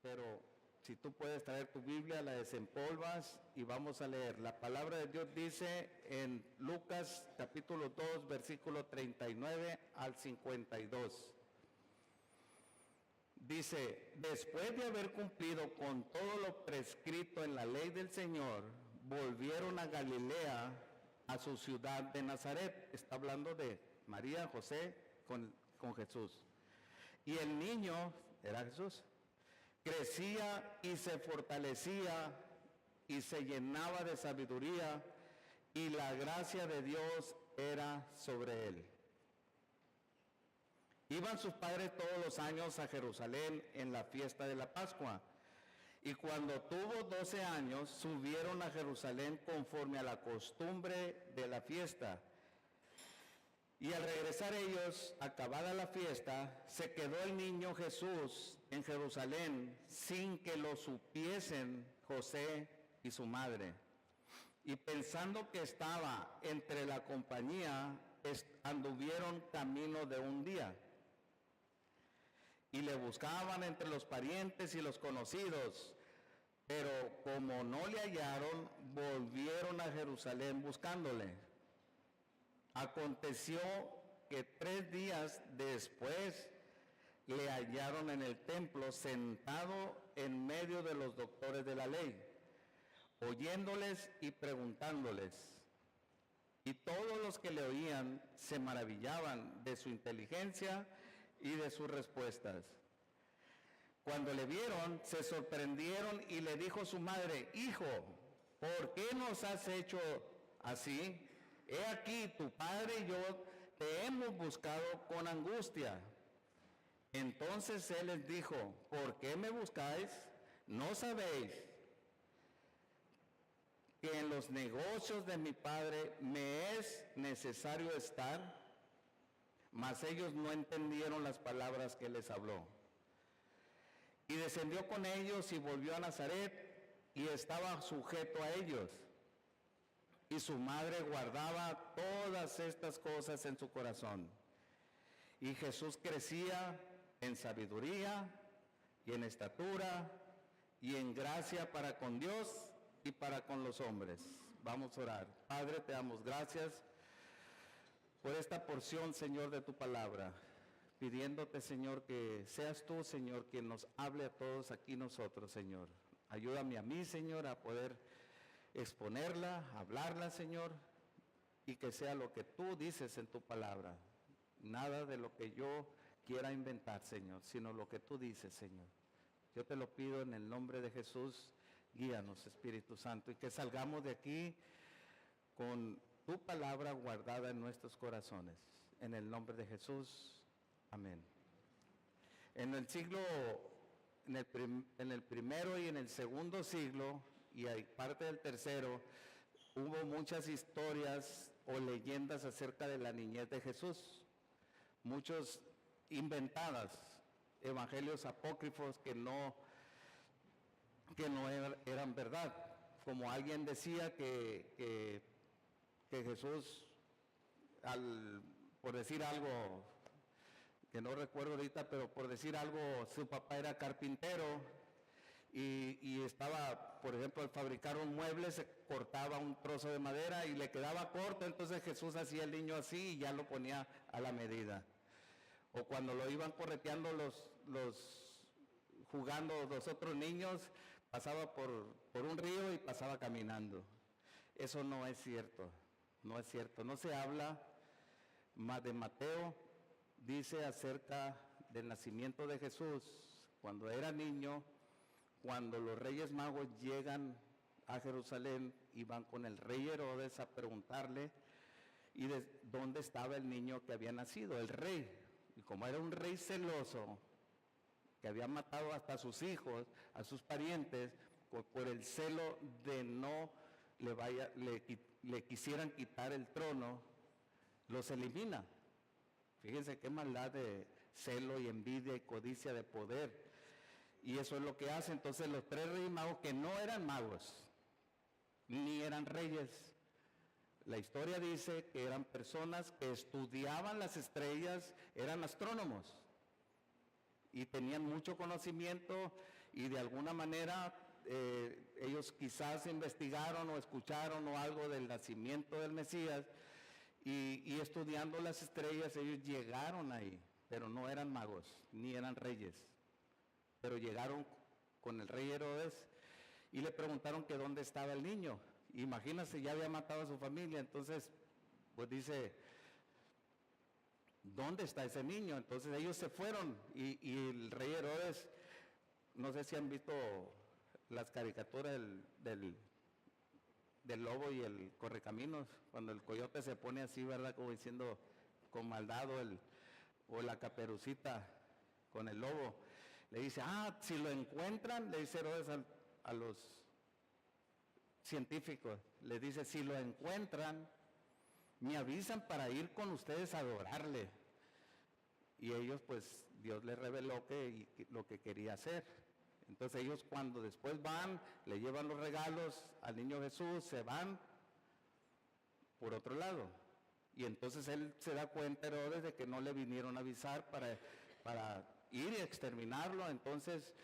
pero si tú puedes traer tu Biblia, la desempolvas y vamos a leer. La palabra de Dios dice en Lucas capítulo 2, versículo 39 al 52. Dice, después de haber cumplido con todo lo prescrito en la ley del Señor, volvieron a Galilea, a su ciudad de Nazaret. Está hablando de María, José, con Jesús. Y el niño, era Jesús, crecía y se fortalecía y se llenaba de sabiduría, y la gracia de Dios era sobre él. Iban sus padres todos los años a Jerusalén en la fiesta de la Pascua, y cuando tuvo 12 años subieron a Jerusalén conforme a la costumbre de la fiesta. Y al regresar ellos, acabada la fiesta, se quedó el niño Jesús en Jerusalén sin que lo supiesen José y su madre. Y pensando que estaba entre la compañía, anduvieron camino de un día. Y le buscaban entre los parientes y los conocidos, pero como no le hallaron, volvieron a Jerusalén buscándole. Aconteció que 3 días después le hallaron en el templo sentado en medio de los doctores de la ley, oyéndoles y preguntándoles. Y todos los que le oían se maravillaban de su inteligencia y de sus respuestas. Cuando le vieron, se sorprendieron y le dijo su madre, hijo, ¿por qué nos has hecho así? He aquí, tu padre y yo te hemos buscado con angustia. Entonces él les dijo, ¿por qué me buscáis? ¿No sabéis que en los negocios de mi padre me es necesario estar? Mas ellos no entendieron las palabras que les habló. Y descendió con ellos y volvió a Nazaret y estaba sujeto a ellos. Y su madre guardaba todas estas cosas en su corazón. Y Jesús crecía en sabiduría y en estatura y en gracia para con Dios y para con los hombres. Vamos a orar. Padre, te damos gracias por esta porción, Señor, de tu palabra, pidiéndote, Señor, que seas tú, Señor, quien nos hable a todos aquí nosotros, Señor. Ayúdame a mí, Señor, a poder exponerla, hablarla, Señor, y que sea lo que tú dices en tu palabra. Nada de lo que yo quiera inventar, Señor, sino lo que tú dices, Señor. Yo te lo pido en el nombre de Jesús. Guíanos, Espíritu Santo, y que salgamos de aquí con tu palabra guardada en nuestros corazones. En el nombre de Jesús. Amén. En el siglo, en el primero y en el segundo siglo, y hay parte del tercero, hubo muchas historias o leyendas acerca de la niñez de Jesús. Muchos inventadas, evangelios apócrifos que no eran verdad. Como alguien decía que Jesús, por decir algo, que no recuerdo ahorita, pero por decir algo, su papá era carpintero y estaba, por ejemplo, al fabricar un mueble, se cortaba un trozo de madera y le quedaba corto, entonces Jesús hacía el niño así y ya lo ponía a la medida. O cuando lo iban correteando jugando los otros niños, pasaba por un río y pasaba caminando. Eso no es cierto, no es cierto. No se habla más de Mateo, dice acerca del nacimiento de Jesús, cuando era niño, cuando los reyes magos llegan a Jerusalén y van con el rey Herodes a preguntarle y de dónde estaba el niño que había nacido, el rey. Y como era un rey celoso, que había matado hasta a sus hijos, a sus parientes, por el celo de no le quisieran quitar el trono, los elimina. Fíjense qué maldad de celo y envidia y codicia de poder. Y eso es lo que hace. Entonces los 3 reyes magos, que no eran magos, ni eran reyes, la historia dice que eran personas que estudiaban las estrellas, eran astrónomos. y tenían mucho conocimiento y de alguna manera ellos quizás investigaron o escucharon o algo del nacimiento del Mesías y estudiando las estrellas ellos llegaron ahí, pero no eran magos ni eran reyes, pero llegaron con el rey Herodes y le preguntaron que dónde estaba el niño. Imagínense, ya había matado a su familia, entonces pues dice, ¿dónde está ese niño? Entonces ellos se fueron y el rey Herodes, no sé si han visto las caricaturas del lobo y el correcaminos, cuando el coyote se pone así, ¿verdad? Como diciendo, con maldad, o la caperucita con el lobo. Le dice, si lo encuentran, le dice Herodes a los científicos, le dice, si lo encuentran, me avisan para ir con ustedes a adorarle. Y ellos, pues, Dios les reveló lo que quería hacer. Entonces ellos cuando después van, le llevan los regalos al niño Jesús, se van por otro lado. Y entonces él se da cuenta, Herodes, de que no le vinieron a avisar para ir y exterminarlo. Entonces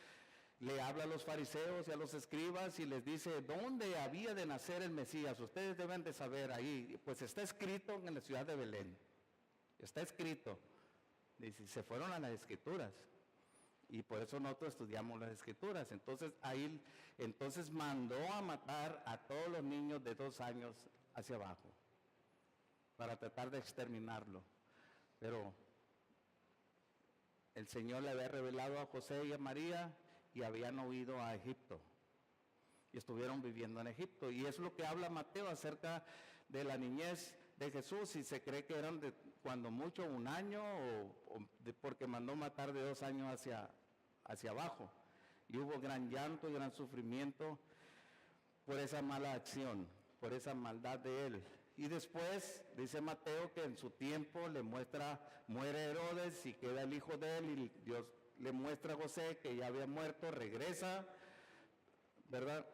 le habla a los fariseos y a los escribas y les dice, ¿dónde había de nacer el Mesías? Ustedes deben de saber ahí. Pues está escrito en la ciudad de Belén. Está escrito. Dice, se fueron a las escrituras. Y por eso nosotros estudiamos las escrituras. Entonces mandó a matar a todos los niños de 2 años hacia abajo, para tratar de exterminarlo. Pero el Señor le había revelado a José y a María y habían huido a Egipto. Y estuvieron viviendo en Egipto. Y es lo que habla Mateo acerca de la niñez de Jesús, y se cree que eran de cuando mucho 1 año porque mandó matar de 2 años hacia abajo. Y hubo gran llanto y gran sufrimiento por esa mala acción, por esa maldad de él. Y después dice Mateo que en su tiempo muere Herodes y queda el hijo de él, y Dios le muestra a José que ya había muerto, regresa, ¿verdad?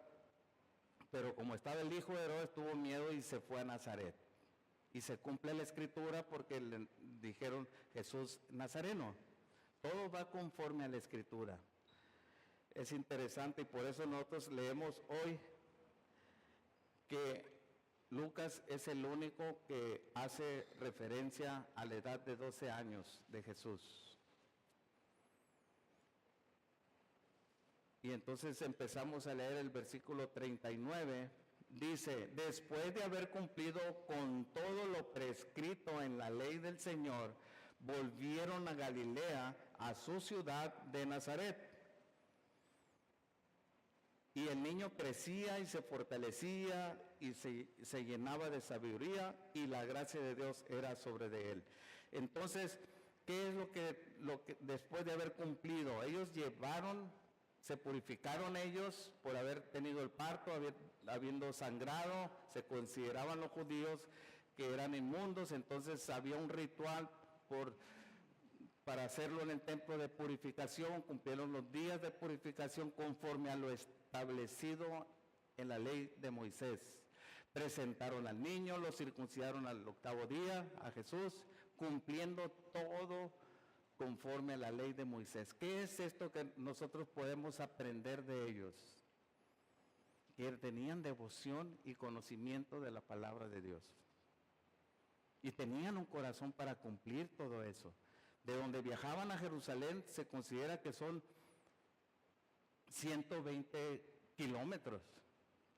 Pero como estaba el hijo de Herodes, tuvo miedo y se fue a Nazaret. Y se cumple la escritura porque le dijeron Jesús Nazareno. Todo va conforme a la escritura. Es interesante y por eso nosotros leemos hoy que Lucas es el único que hace referencia a la edad de 12 años de Jesús. Y entonces empezamos a leer el versículo 39. Dice, después de haber cumplido con todo lo prescrito en la ley del Señor, volvieron a Galilea, a su ciudad de Nazaret. Y el niño crecía y se fortalecía y se llenaba de sabiduría y la gracia de Dios era sobre de él. Entonces, ¿qué es lo que después de haber cumplido? Ellos se purificaron ellos por haber tenido el parto, habiendo sangrado, se consideraban los judíos que eran inmundos, entonces había un ritual para hacerlo en el templo de purificación, cumplieron los días de purificación conforme a lo establecido en la ley de Moisés. Presentaron al niño, lo circuncidaron al 8º día, a Jesús, cumpliendo todo conforme a la ley de Moisés. ¿Qué es esto que nosotros podemos aprender de ellos? Que tenían devoción y conocimiento de la palabra de Dios. Y tenían un corazón para cumplir todo eso. De donde viajaban a Jerusalén se considera que son 120 kilómetros.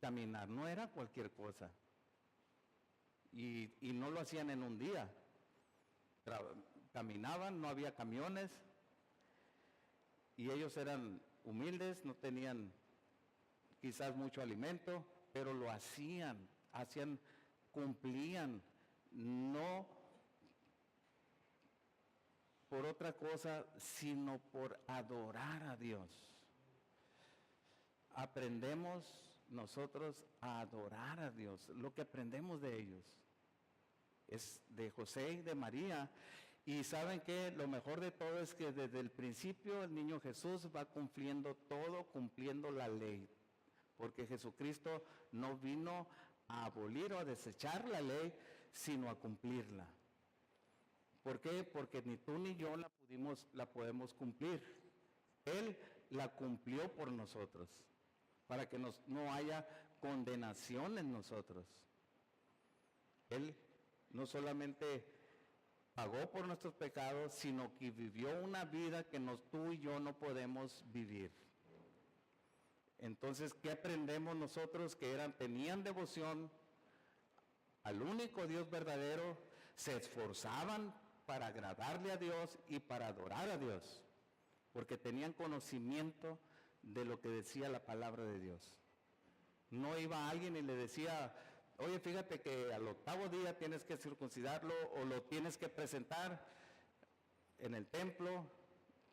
Caminar no era cualquier cosa. Y no lo hacían en un día. Caminaban, no había camiones. Y ellos eran humildes, no tenían quizás mucho alimento, pero lo hacían, cumplían, no por otra cosa, sino por adorar a Dios. Aprendemos nosotros a adorar a Dios. Lo que aprendemos de ellos es de José y de María. Y ¿saben qué? Lo mejor de todo es que desde el principio el niño Jesús va cumpliendo todo, cumpliendo la ley. Porque Jesucristo no vino a abolir o a desechar la ley, sino a cumplirla. ¿Por qué? Porque ni tú ni yo la podemos cumplir. Él la cumplió por nosotros, para que no haya condenación en nosotros. Él no solamente pagó por nuestros pecados, sino que vivió una vida que tú y yo no podemos vivir. Entonces, ¿qué aprendemos nosotros? Que tenían devoción al único Dios verdadero, se esforzaban para agradarle a Dios y para adorar a Dios, porque tenían conocimiento de lo que decía la palabra de Dios. No iba alguien y le decía, oye, fíjate que al 8º día tienes que circuncidarlo o lo tienes que presentar en el templo,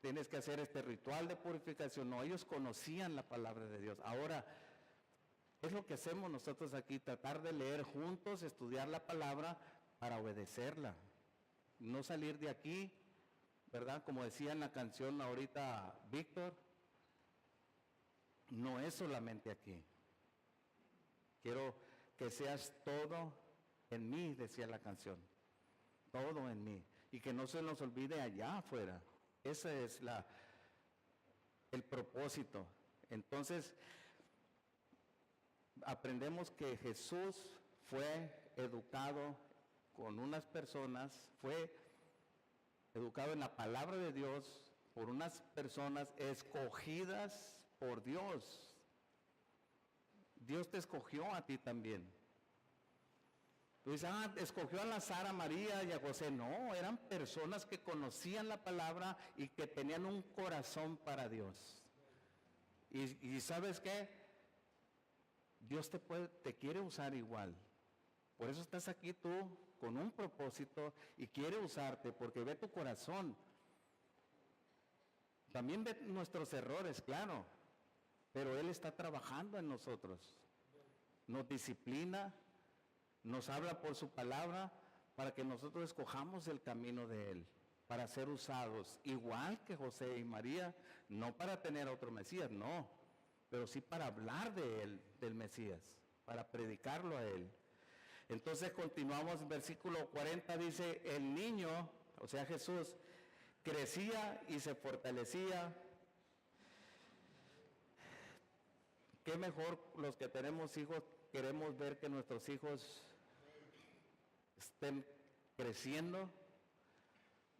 tienes que hacer este ritual de purificación. No, ellos conocían la palabra de Dios. Ahora, es lo que hacemos nosotros aquí, tratar de leer juntos, estudiar la palabra para obedecerla. No salir de aquí, ¿verdad? Como decía en la canción ahorita Víctor, no es solamente aquí. Quiero que seas todo en mí, decía la canción. Todo en mí. Y que no se nos olvide allá afuera. Ese es el propósito. Entonces, aprendemos que Jesús fue educado con unas personas, fue educado en la palabra de Dios por unas personas escogidas por Dios. Dios te escogió a ti también. Tú dices, escogió a Lazara, a María y a José. No, eran personas que conocían la palabra y que tenían un corazón para Dios. Y ¿sabes qué? Dios te quiere usar igual. Por eso estás aquí tú con un propósito y quiere usarte porque ve tu corazón. También ve nuestros errores, claro, pero Él está trabajando en nosotros. Nos disciplina, nos habla por su palabra para que nosotros escojamos el camino de Él, para ser usados, igual que José y María, no para tener otro Mesías, no, pero sí para hablar de Él, del Mesías, para predicarlo a Él. Entonces continuamos en versículo 40, dice, el niño, o sea Jesús, crecía y se fortalecía. Qué mejor los que tenemos hijos, queremos ver que nuestros hijos estén creciendo,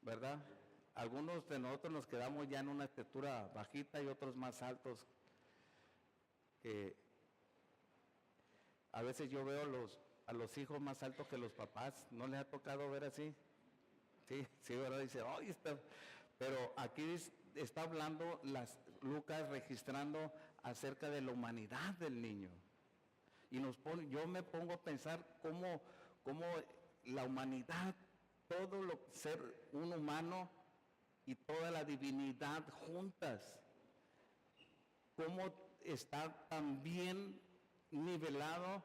¿verdad? Algunos de nosotros nos quedamos ya en una estatura bajita y otros más altos. A veces yo veo a los hijos más altos que los papás. ¿No les ha tocado ver así? Sí, ¿verdad? Dice, ¡ay! Pero aquí está hablando Lucas registrando acerca de la humanidad del niño. Y yo me pongo a pensar cómo la humanidad, ser un humano y toda la divinidad juntas, cómo está tan bien nivelado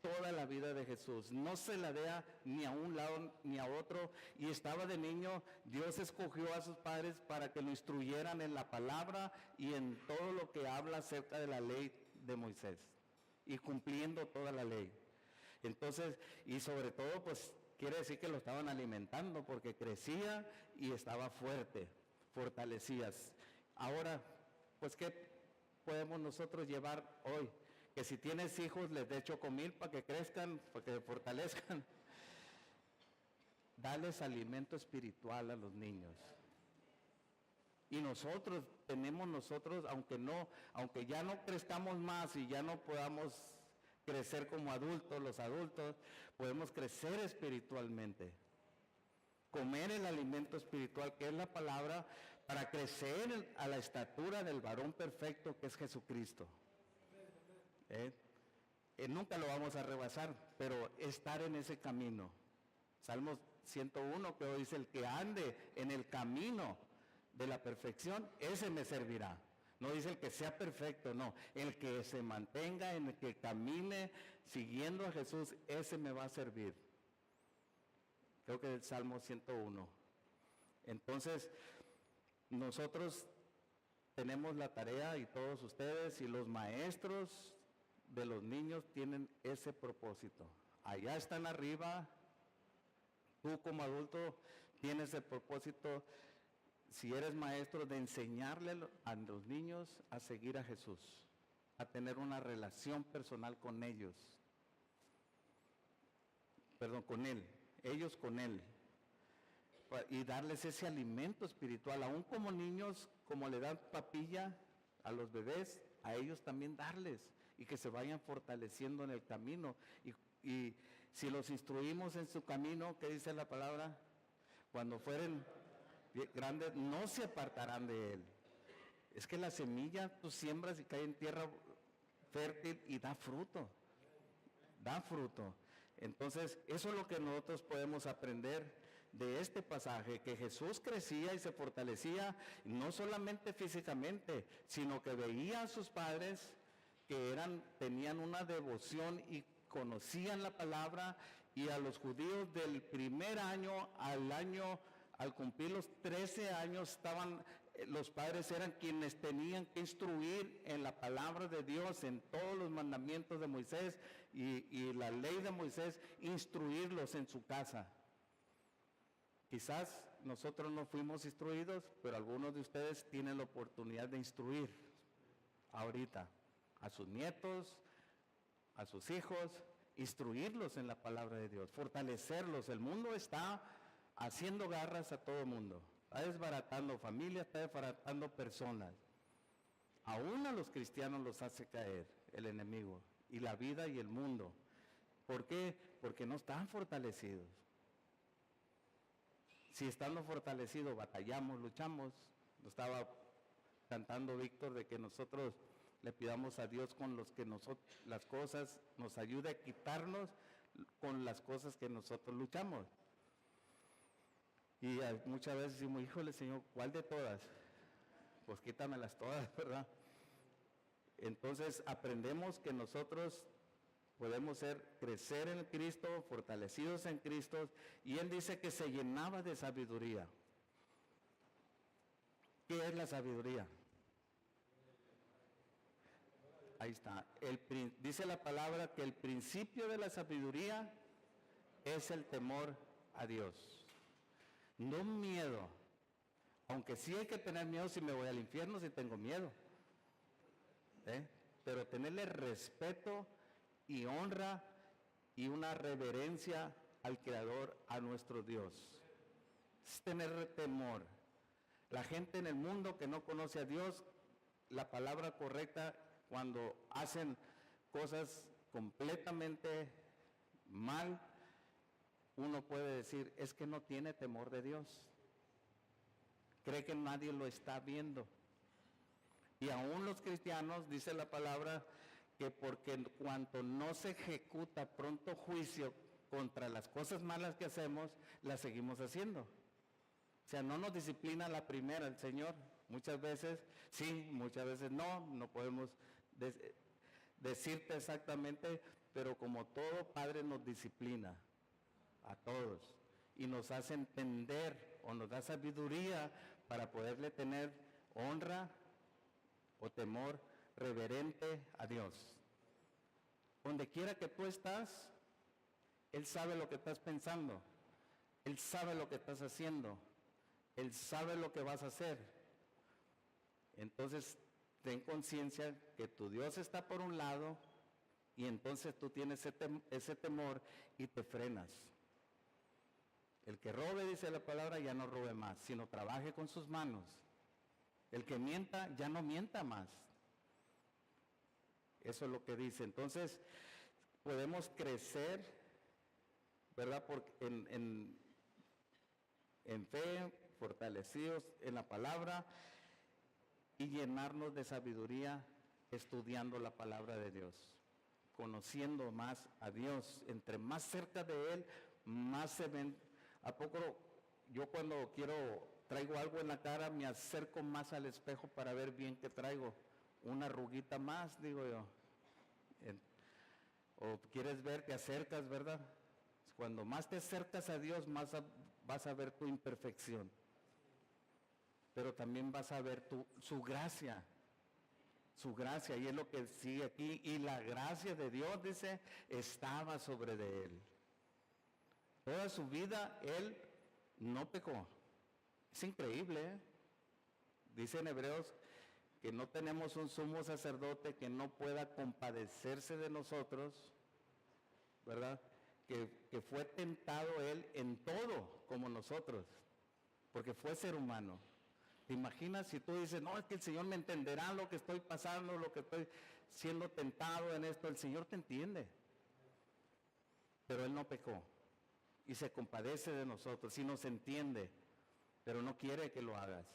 toda la vida de Jesús. No se la vea ni a un lado ni a otro. Y estaba de niño, Dios escogió a sus padres para que lo instruyeran en la palabra y en todo lo que habla acerca de la ley de Moisés. Y cumpliendo toda la ley. Entonces, y sobre todo, pues, quiere decir que lo estaban alimentando porque crecía y estaba fuerte, fortalecías. Ahora, pues, ¿qué podemos nosotros llevar hoy? Que si tienes hijos, les dé chocomil para que crezcan, para que se fortalezcan. Dales alimento espiritual a los niños. Y nosotros, aunque ya no crezcamos más y ya no podamos crecer como adultos, los adultos, podemos crecer espiritualmente. Comer el alimento espiritual, que es la palabra, para crecer a la estatura del varón perfecto que es Jesucristo. Nunca lo vamos a rebasar, pero estar en ese camino. Salmos 101 que dice, el que ande en el camino de la perfección, ese me servirá. No dice el que sea perfecto, no. El que se mantenga, en el que camine siguiendo a Jesús, ese me va a servir. Creo que es el Salmo 101. Entonces, nosotros tenemos la tarea, y todos ustedes y los maestros de los niños tienen ese propósito. Allá están arriba, tú como adulto tienes el propósito si eres maestro, de enseñarle a los niños a seguir a Jesús, a tener una relación personal con ellos, con Él, ellos con Él, y darles ese alimento espiritual, aún como niños, como le dan papilla a los bebés, a ellos también darles, y que se vayan fortaleciendo en el camino, y si los instruimos en su camino, ¿qué dice la palabra? Cuando fueren grandes, no se apartarán de él. Es que la semilla tú siembras y cae en tierra fértil y da fruto. Da fruto. Entonces, eso es lo que nosotros podemos aprender de este pasaje, que Jesús crecía y se fortalecía, no solamente físicamente, sino que veía a sus padres que tenían una devoción y conocían la palabra, y a los judíos del primer año al cumplir los 13 años, los padres eran quienes tenían que instruir en la palabra de Dios, en todos los mandamientos de Moisés y la ley de Moisés, instruirlos en su casa. Quizás nosotros no fuimos instruidos, pero algunos de ustedes tienen la oportunidad de instruir ahorita a sus nietos, a sus hijos, instruirlos en la palabra de Dios, fortalecerlos. El mundo está haciendo garras a todo el mundo, está desbaratando familias, está desbaratando personas. Aún a los cristianos los hace caer el enemigo, y la vida y el mundo. ¿Por qué? Porque no están fortalecidos. Si estando fortalecidos batallamos, luchamos. Lo estaba cantando Víctor, de que nosotros le pidamos a Dios con las cosas, nos ayude a quitarnos con las cosas que nosotros luchamos. Y muchas veces decimos, híjole Señor, ¿cuál de todas? Pues quítamelas todas, ¿verdad? Entonces aprendemos que nosotros podemos crecer en Cristo, fortalecidos en Cristo, y Él dice que se llenaba de sabiduría. ¿Qué es la sabiduría? Ahí está. Dice la palabra que el principio de la sabiduría es el temor a Dios. No miedo. Aunque sí hay que tener miedo si me voy al infierno, si tengo miedo. Pero tenerle respeto y honra y una reverencia al Creador, a nuestro Dios. Es tener temor. La gente en el mundo que no conoce a Dios, la palabra correcta, cuando hacen cosas completamente mal, uno puede decir, es que no tiene temor de Dios. Cree que nadie lo está viendo. Y aún los cristianos, dice la palabra, que porque en cuanto no se ejecuta pronto juicio contra las cosas malas que hacemos, las seguimos haciendo. O sea, no nos disciplina la primera el Señor. Muchas veces sí, muchas veces no podemos decirte exactamente, pero como todo padre nos disciplina a todos y nos hace entender o nos da sabiduría para poderle tener honra o temor reverente a Dios. Donde quiera que tú estás, Él sabe lo que estás pensando, Él sabe lo que estás haciendo, Él sabe lo que vas a hacer. Entonces, ten conciencia que tu Dios está por un lado, y entonces tú tienes ese temor y te frenas. El que robe, dice la palabra, ya no robe más, sino trabaje con sus manos. El que mienta, ya no mienta más. Eso es lo que dice. Entonces, podemos crecer, ¿verdad? En fe, fortalecidos en la palabra, y llenarnos de sabiduría estudiando la palabra de Dios, conociendo más a Dios. Entre más cerca de Él, más se ven. ¿A poco yo cuando traigo algo en la cara, me acerco más al espejo para ver bien qué traigo? Una arruguita más, digo yo. O quieres ver, te acercas, ¿verdad? Cuando más te acercas a Dios, más vas a ver tu imperfección. Pero también vas a ver su gracia. Su gracia, y es lo que sigue aquí. Y la gracia de Dios, dice, estaba sobre de Él. Toda su vida Él no pecó. Es increíble, ¿eh? Dice en Hebreos que no tenemos un sumo sacerdote que no pueda compadecerse de nosotros, ¿verdad? Que fue tentado él en todo como nosotros, porque fue ser humano. ¿Te imaginas si tú dices, no, es que el Señor me entenderá lo que estoy pasando, lo que estoy siendo tentado en esto? El Señor te entiende. Pero Él no pecó y se compadece de nosotros y nos entiende, pero no quiere que lo hagas.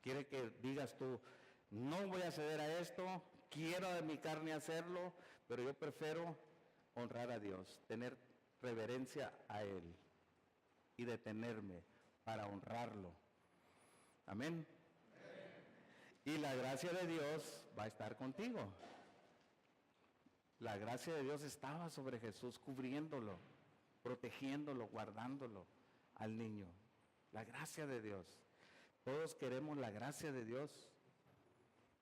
Quiere que digas tú, no voy a ceder a esto, quiero de mi carne hacerlo, pero yo prefiero honrar a Dios, tener reverencia a Él y detenerme para honrarlo. Amén. Y la gracia de Dios va a estar contigo. La gracia de Dios estaba sobre Jesús, cubriéndolo, protegiéndolo, guardándolo al niño. La gracia de Dios. Todos queremos la gracia de Dios.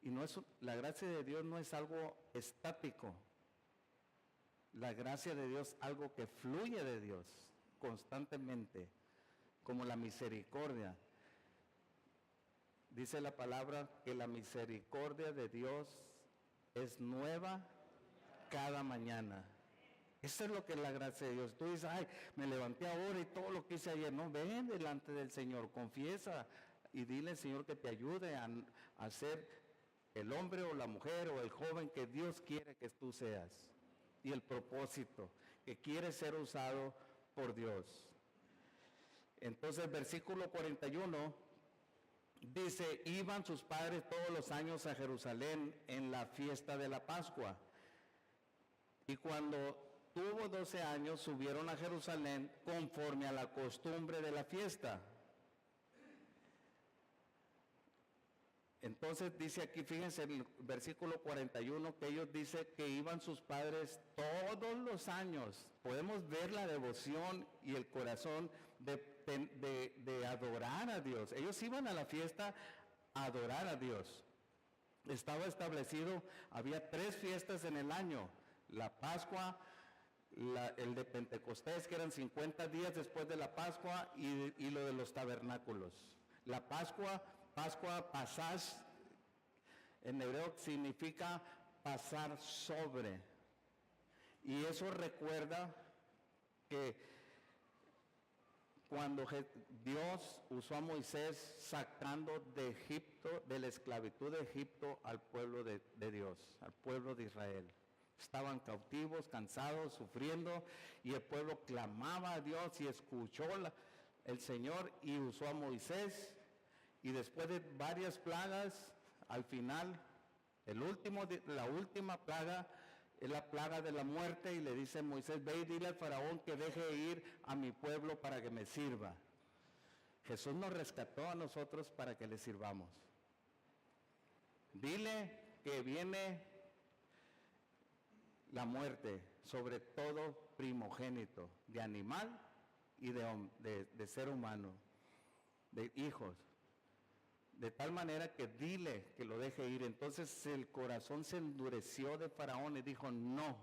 Y la gracia de Dios no es algo estático. La gracia de Dios es algo que fluye de Dios constantemente, como la misericordia. Dice la palabra que la misericordia de Dios es nueva cada mañana. Eso es lo que es la gracia de Dios. Tú dices, ay, me levanté ahora y todo lo que hice ayer. No, ven delante del Señor, confiesa y dile al Señor que te ayude a ser el hombre o la mujer o el joven que Dios quiere que tú seas. Y el propósito, que quiere ser usado por Dios. Entonces, versículo 41 dice, iban sus padres todos los años a Jerusalén en la fiesta de la Pascua. Y cuando tuvo 12 años, subieron a Jerusalén conforme a la costumbre de la fiesta. Entonces dice aquí, fíjense en el versículo 41, que ellos dicen que iban sus padres todos los años. Podemos ver la devoción y el corazón de adorar a Dios. Ellos iban a la fiesta a adorar a Dios. Estaba establecido, había 3 fiestas en el año. La Pascua, el de Pentecostés, que eran 50 días después de la Pascua, y lo de los tabernáculos. La Pascua, pasás, en hebreo significa pasar sobre. Y eso recuerda que cuando Dios usó a Moisés sacando de Egipto, de la esclavitud de Egipto, al pueblo de Dios, al pueblo de Israel. Estaban cautivos, cansados, sufriendo, y el pueblo clamaba a Dios y escuchó el Señor y usó a Moisés. Y después de varias plagas, al final, la última plaga es la plaga de la muerte, y le dice a Moisés, ve y dile al faraón que deje ir a mi pueblo para que me sirva. Jesús nos rescató a nosotros para que le sirvamos. Dile que viene la muerte sobre todo primogénito, de animal y de ser humano, de hijos. De tal manera que dile que lo deje ir. Entonces el corazón se endureció de Faraón y dijo, no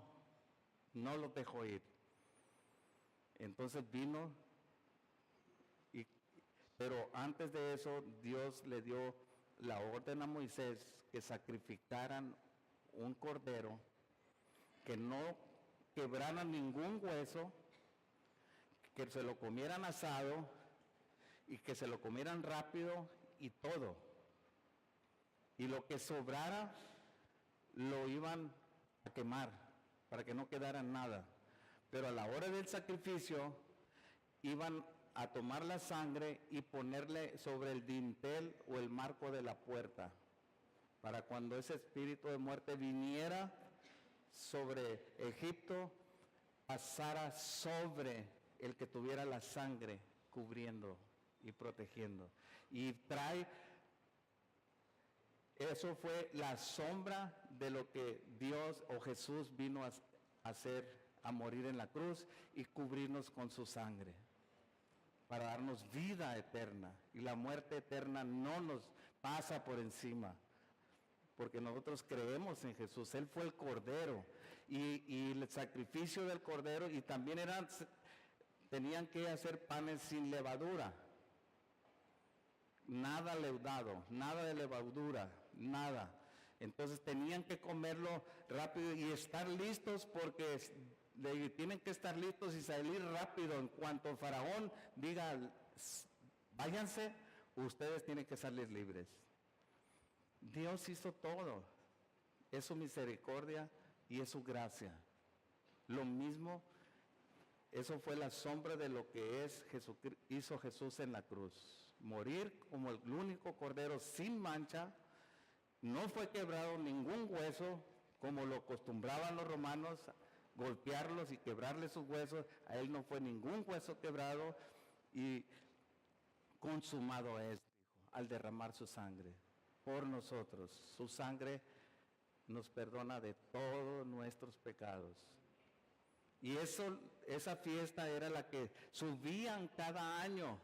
lo dejo ir. Entonces vino, pero antes de eso Dios le dio la orden a Moisés que sacrificaran un cordero, que no quebraran ningún hueso, que se lo comieran asado y que se lo comieran rápido y todo. Y lo que sobrara lo iban a quemar para que no quedara nada. Pero a la hora del sacrificio iban a tomar la sangre y ponerle sobre el dintel o el marco de la puerta, para cuando ese espíritu de muerte viniera sobre Egipto, pasara sobre el que tuviera la sangre cubriendo y protegiendo. Y eso fue la sombra de lo que Dios o Jesús vino a hacer, a morir en la cruz y cubrirnos con su sangre, para darnos vida eterna. Y la muerte eterna no nos pasa por encima, porque nosotros creemos en Jesús. Él fue el Cordero, y el sacrificio del Cordero, y también tenían que hacer panes sin levadura. nada leudado, nada de levadura, nada. Entonces tenían que comerlo rápido y estar listos porque tienen que estar listos y salir rápido. En cuanto el faraón diga, váyanse, ustedes tienen que salir libres. Dios hizo todo. Es su misericordia y es su gracia. Lo mismo, eso fue la sombra de lo que hizo Jesús en la cruz. Morir como el único cordero sin mancha, no fue quebrado ningún hueso, como lo acostumbraban los romanos, golpearlos y quebrarles sus huesos. A él no fue ningún hueso quebrado, y consumado es, dijo, al derramar su sangre por nosotros. Su sangre nos perdona de todos nuestros pecados. Y esa fiesta era la que subían cada año.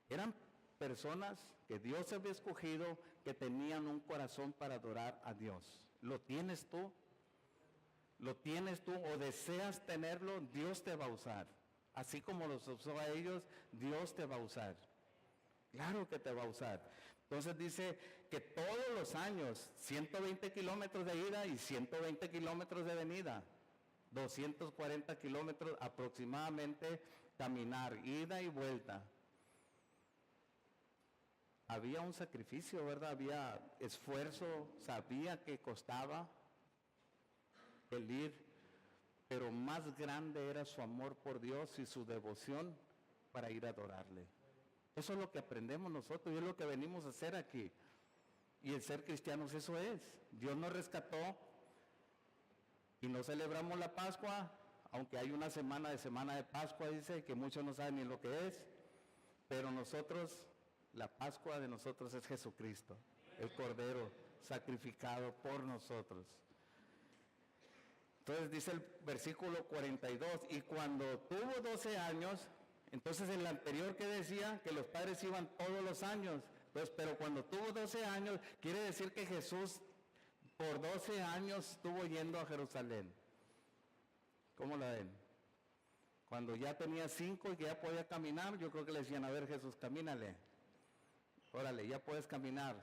Eran personas que Dios había escogido, que tenían un corazón para adorar a Dios. ¿Lo tienes tú? ¿Lo tienes tú o deseas tenerlo? Dios te va a usar. Así como los usó a ellos, Dios te va a usar. Claro que te va a usar. Entonces dice que todos los años, 120 kilómetros de ida y 120 kilómetros de venida. 240 kilómetros aproximadamente caminar, ida y vuelta. Había un sacrificio, ¿verdad? Había esfuerzo, sabía que costaba el ir, pero más grande era su amor por Dios y su devoción para ir a adorarle. Eso es lo que aprendemos nosotros y es lo que venimos a hacer aquí. Y el ser cristianos eso es. Dios nos rescató y no celebramos la Pascua, aunque hay una semana de Pascua, dice, que muchos no saben ni lo que es, pero nosotros, la Pascua de nosotros es Jesucristo, el Cordero sacrificado por nosotros. Entonces dice el versículo 42, y cuando tuvo 12 años, entonces el anterior que decía que los padres iban todos los años, pues, pero cuando tuvo 12 años, quiere decir que Jesús por 12 años estuvo yendo a Jerusalén. ¿Cómo la ven? Cuando ya tenía 5 y que ya podía caminar, yo creo que le decían, a ver Jesús, camínale. Órale, ya puedes caminar.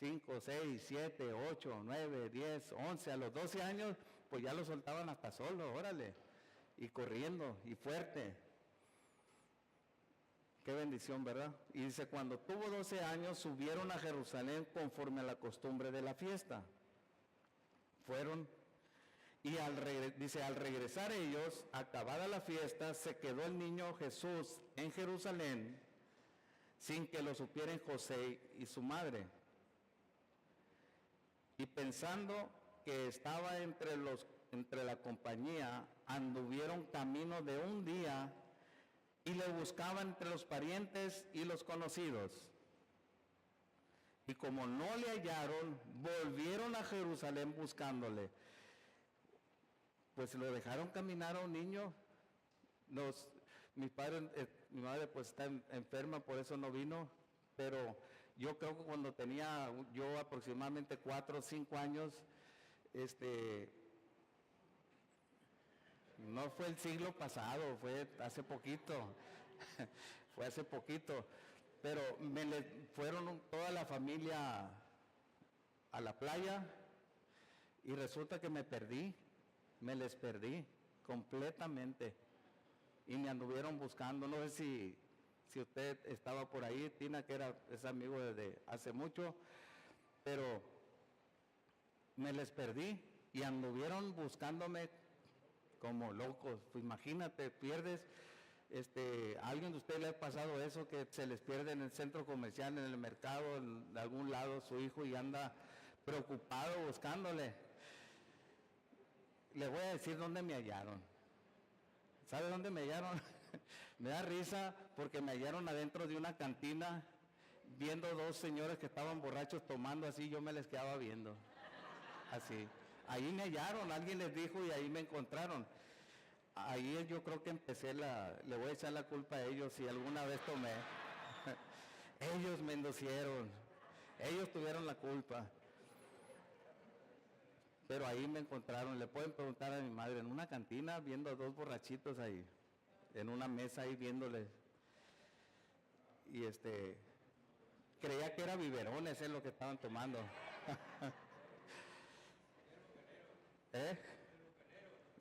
5, 6, 7, 8, 9, 10, 11, a los 12 años, pues ya lo soltaban hasta solo, órale. Y corriendo, y fuerte. Qué bendición, ¿verdad? Y dice, cuando tuvo 12 años, subieron a Jerusalén conforme a la costumbre de la fiesta. Fueron, y dice, al regresar ellos, acabada la fiesta, se quedó el niño Jesús en Jerusalén, sin que lo supieran José y su madre. Y pensando que estaba entre la compañía, anduvieron camino de un día, y le buscaban entre los parientes y los conocidos. Y como no le hallaron, volvieron a Jerusalén buscándole. Pues lo dejaron caminar a un niño. Mi madre pues está enferma, por eso no vino. Pero yo creo que cuando tenía yo aproximadamente 4 o 5 años, no fue el siglo pasado, fue hace poquito, fue hace poquito, pero fueron toda la familia a la playa y resulta que me les perdí completamente y me anduvieron buscando. No sé si usted estaba por ahí, Tina, que es amigo desde hace mucho, pero me les perdí y anduvieron buscándome como locos. Pues imagínate, pierdes, ¿a alguien de ustedes le ha pasado eso, que se les pierde en el centro comercial, en el mercado, en algún lado su hijo y anda preocupado buscándole? Le voy a decir dónde me hallaron. ¿Sabe dónde me hallaron? Me da risa porque me hallaron adentro de una cantina viendo 2 señores que estaban borrachos tomando así, yo me les quedaba viendo. Así. Ahí me hallaron, alguien les dijo y ahí me encontraron. Ahí yo creo que le voy a echar la culpa a ellos si alguna vez tomé. Ellos me inducieron, ellos tuvieron la culpa. Pero ahí me encontraron, le pueden preguntar a mi madre, en una cantina viendo a 2 borrachitos ahí, en una mesa ahí viéndoles. Y Creía que era biberón, ese es lo que estaban tomando. ¿Eh?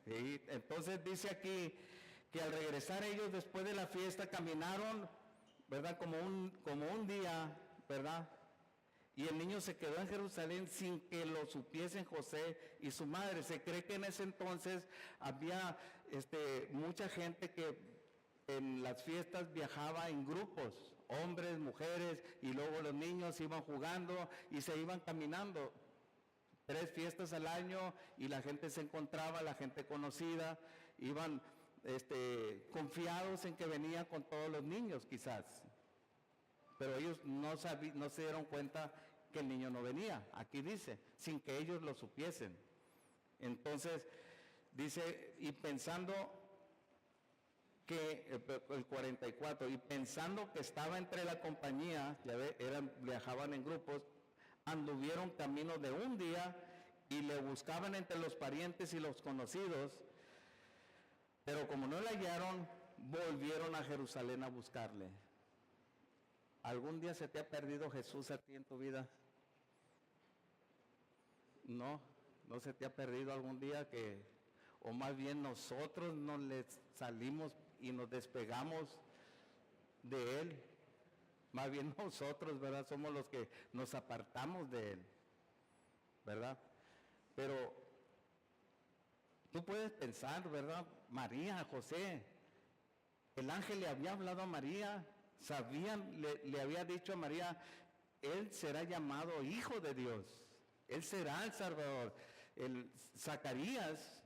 Y entonces dice aquí que al regresar ellos después de la fiesta caminaron, ¿verdad? Como un día, ¿verdad? Y el niño se quedó en Jerusalén sin que lo supiesen José y su madre. Se cree que en ese entonces había mucha gente que en las fiestas viajaba en grupos, hombres, mujeres, y luego los niños iban jugando y se iban caminando. 3 fiestas al año y la gente se encontraba, la gente conocida, iban confiados en que venía con todos los niños quizás. Pero ellos no se dieron cuenta que el niño no venía, aquí dice, sin que ellos lo supiesen. Entonces, dice, y pensando que, el 44, y pensando que estaba entre la compañía, ya ve, viajaban en grupos, anduvieron camino de un día y le buscaban entre los parientes y los conocidos, pero como no le hallaron, volvieron a Jerusalén a buscarle. ¿Algún día se te ha perdido Jesús a ti en tu vida? No se te ha perdido algún día o más bien nosotros nos le salimos y nos despegamos de Él. Más bien nosotros, ¿verdad? Somos los que nos apartamos de Él, ¿verdad? Pero tú puedes pensar, ¿verdad? María, José, el ángel le había hablado a María, le había dicho a María, Él será llamado Hijo de Dios, Él será el Salvador. Zacarías,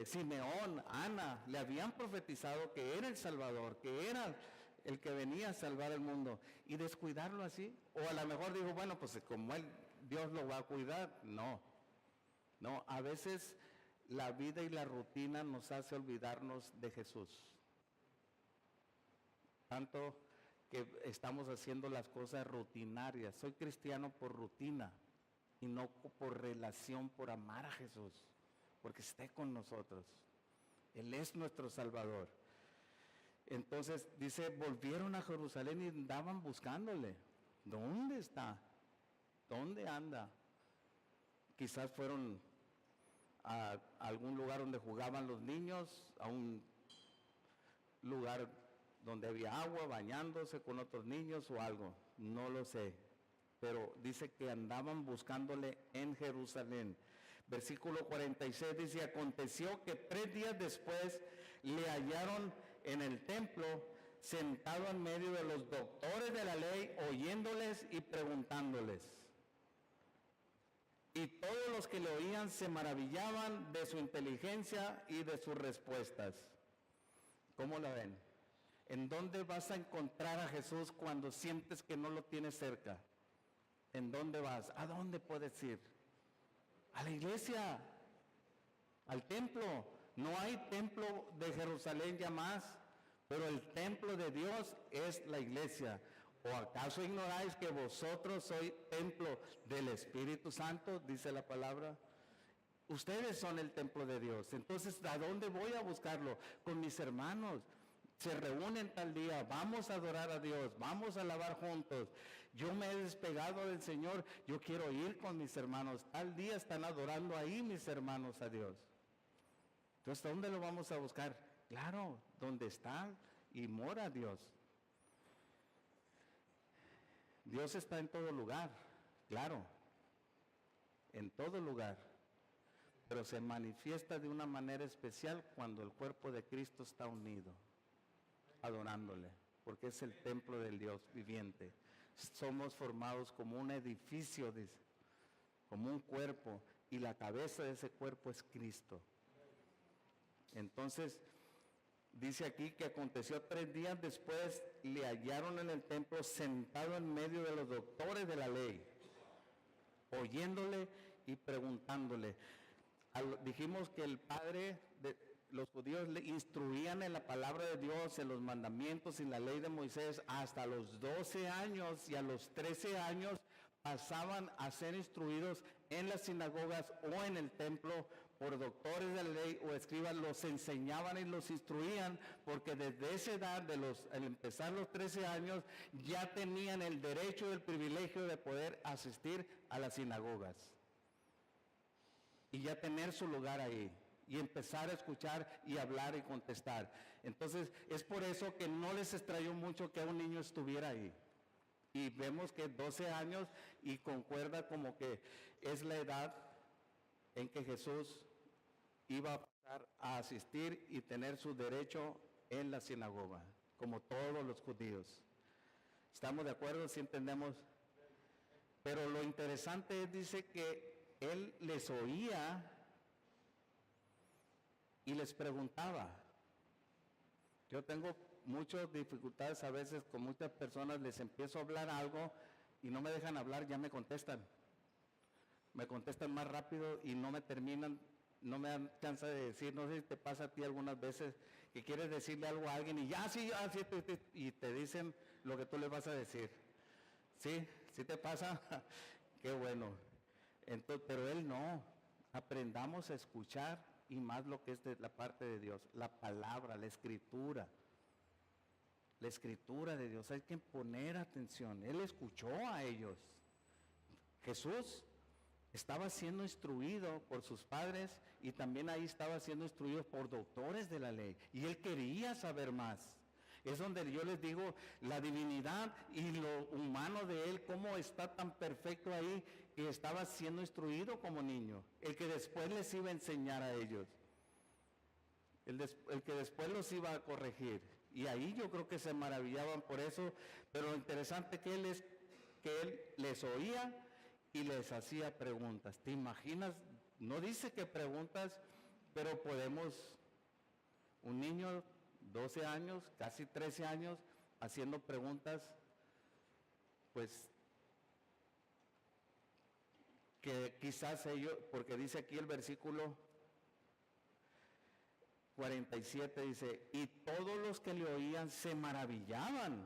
Simeón, Ana, le habían profetizado que era el Salvador, que era el que venía a salvar el mundo, y descuidarlo así, o a lo mejor dijo, bueno, pues como Dios lo va a cuidar. No, a veces la vida y la rutina nos hace olvidarnos de Jesús, tanto que estamos haciendo las cosas rutinarias. Soy cristiano por rutina y no por relación, por amar a Jesús, porque esté con nosotros. Él es nuestro Salvador. Entonces dice, volvieron a Jerusalén y andaban buscándole. ¿Dónde está? ¿Dónde anda? Quizás fueron a algún lugar donde jugaban los niños, a un lugar donde había agua, bañándose con otros niños o algo. No lo sé. Pero dice que andaban buscándole en Jerusalén. Versículo 46 dice, aconteció que 3 días después le hallaron en el templo, sentado en medio de los doctores de la ley, oyéndoles y preguntándoles. Y todos los que le oían se maravillaban de su inteligencia y de sus respuestas. ¿Cómo la ven? ¿En dónde vas a encontrar a Jesús cuando sientes que no lo tienes cerca? ¿En dónde vas? ¿A dónde puedes ir? A la iglesia, al templo. No hay templo de Jerusalén ya más, pero el templo de Dios es la iglesia. ¿O acaso ignoráis que vosotros sois templo del Espíritu Santo? Dice la palabra. Ustedes son el templo de Dios. Entonces, ¿a dónde voy a buscarlo? Con mis hermanos. Se reúnen tal día, vamos a adorar a Dios, vamos a alabar juntos. Yo me he despegado del Señor, yo quiero ir con mis hermanos. Tal día están adorando ahí mis hermanos a Dios. Entonces, ¿dónde lo vamos a buscar? Claro, donde está y mora Dios. Dios está en todo lugar, claro, en todo lugar. Pero se manifiesta de una manera especial cuando el cuerpo de Cristo está unido, adorándole, porque es el templo del Dios viviente. Somos formados como un edificio, dice, como un cuerpo, y la cabeza de ese cuerpo es Cristo. Entonces, dice aquí que aconteció 3 días después, le hallaron en el templo sentado en medio de los doctores de la ley, oyéndole y preguntándole. Dijimos que el padre de los judíos le instruían en la palabra de Dios, en los mandamientos y la ley de Moisés hasta los 12 años, y a los 13 años pasaban a ser instruidos en las sinagogas o en el templo por doctores de la ley o escribas, los enseñaban y los instruían, porque desde esa edad, al empezar los 13 años, ya tenían el derecho y el privilegio de poder asistir a las sinagogas y ya tener su lugar ahí y empezar a escuchar y hablar y contestar. Entonces, es por eso que no les extrañó mucho que un niño estuviera ahí. Y vemos que 12 años y concuerda como que es la edad en que Jesús iba a pasar a asistir y tener su derecho en la sinagoga, como todos los judíos. ¿Estamos de acuerdo? ¿Sí entendemos? Pero lo interesante es, dice que él les oía y les preguntaba. Yo tengo muchas dificultades a veces con muchas personas, les empiezo a hablar algo y no me dejan hablar, ya me contestan. Me contestan más rápido y no me terminan, no me dan chance de decir. No sé si te pasa a ti algunas veces que quieres decirle algo a alguien y ya sí, y te dicen lo que tú les vas a decir. ¿Sí? ¿Sí te pasa? Qué bueno. Entonces, pero él no. Aprendamos a escuchar y más lo que es de la parte de Dios, la palabra, la escritura. La escritura de Dios, hay que poner atención. Él escuchó a ellos. Jesús estaba siendo instruido por sus padres y también ahí estaba siendo instruido por doctores de la ley. Y él quería saber más. Es donde yo les digo, la divinidad y lo humano de él, cómo está tan perfecto ahí, que estaba siendo instruido como niño. El que después les iba a enseñar a ellos. El que después los iba a corregir. Y ahí yo creo que se maravillaban por eso. Pero lo interesante que él les oía y les hacía preguntas. ¿Te imaginas? No dice que preguntas, pero podemos, un niño, 12 años, casi 13 años, haciendo preguntas, pues, que quizás ellos, porque dice aquí el versículo 47, dice, y todos los que le oían se maravillaban